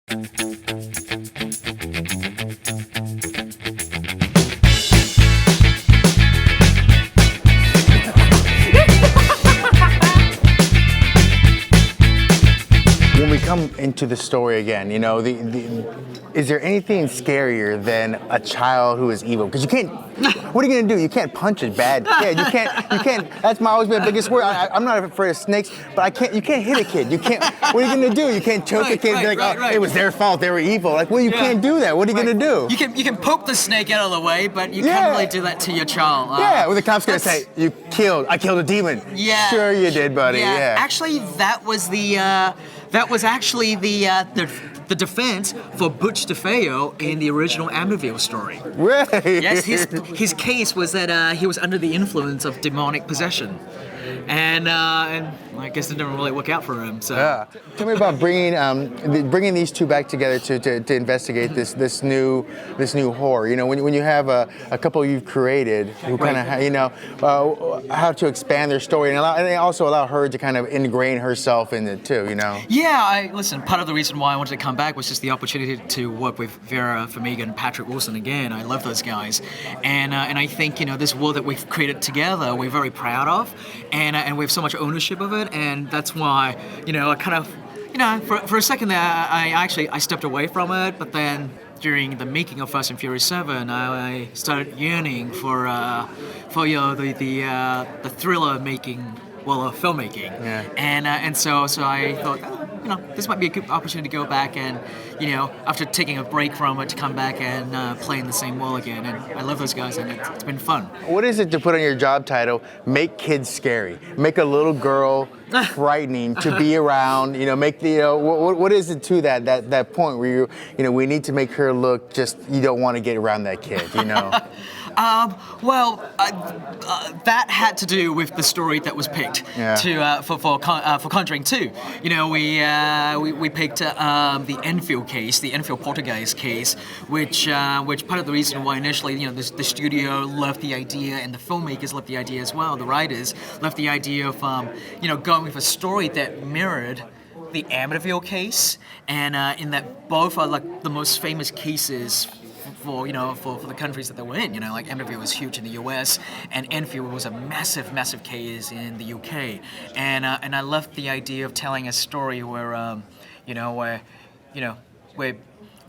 When we come into the story again, you know, is there anything scarier than a child who is evil? Because you can't. What are you gonna do? You can't punch a bad kid. You can't. That's always been the biggest worry. I'm not afraid of snakes, but I can't. You can't hit a kid. You can't. What are you gonna do? You can't choke a kid. And be like, oh, it was their fault. They were evil. Like, well, you can't do that. What are you gonna do? You can poke the snake out of the way, but you can't really do that to your child. Yeah. Well, the cop's gonna say, I killed a demon. Yeah. Sure you did, buddy. Yeah. Actually, that was actually the defense for Butch DeFeo in the original Amityville story. Really? Yes, his case was that he was under the influence of demonic possession, and I guess it didn't really work out for him. So, tell me about bringing these two back together to investigate this new horror. You know, when you have a couple you've created who kind of how to expand their story and they also allow her to kind of ingrain herself in it too. You know. Yeah, listen. Part of the reason why I wanted to come back was just the opportunity to work with Vera Farmiga and Patrick Wilson again. I love those guys, and I think this world that we've created together, we're very proud of, and we have so much ownership of it, and that's why I kind of for a second there I stepped away from it, but then during the making of Fast and Furious 7, I started yearning for the thriller making. Well, filmmaking, and so I thought, this might be a good opportunity to go back and, after taking a break from it, to come back and play in the same world again. And I love those guys, and it's been fun. What is it to put on your job title? Make kids scary. Make a little girl frightening to be around. Make what is it to that point where we need to make her look just you don't want to get around that kid. That had to do with the story that was picked for Conjuring 2. We picked the Enfield case, the Enfield Poltergeist case, which part of the reason why initially the studio loved the idea and the filmmakers loved the idea as well. The writers loved the idea of going with a story that mirrored the Amityville case, and in that both are like the most famous cases for the countries that they were in. Like Amityville was huge in the US, and Enfield was a massive case in the UK. And I loved the idea of telling a story where where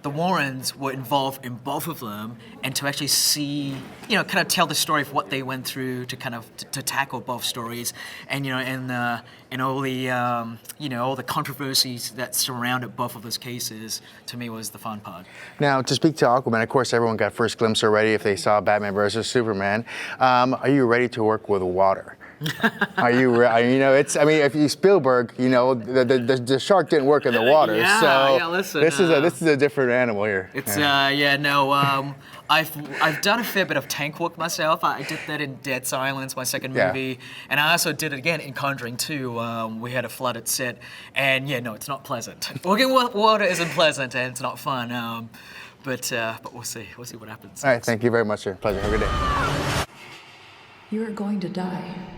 the Warrens were involved in both of them, and to actually see, kind of tell the story of what they went through to kind of to tackle both stories, and and all the all the controversies that surrounded both of those cases, to me was the fun part. Now, to speak to Aquaman, of course, everyone got first glimpse already if they saw Batman versus Superman. Are you ready to work with water? Are you? If you Spielberg, the shark didn't work in the water. Listen. This is a different animal here. It's I've done a fair bit of tank work myself. I did that in Dead Silence, my second movie, and I also did it again in Conjuring 2. We had a flooded set, and it's not pleasant. Working with water isn't pleasant, and it's not fun. But we'll see. We'll see what happens. All right. Thank you very much, sir. Pleasure. Have a good day. You are going to die.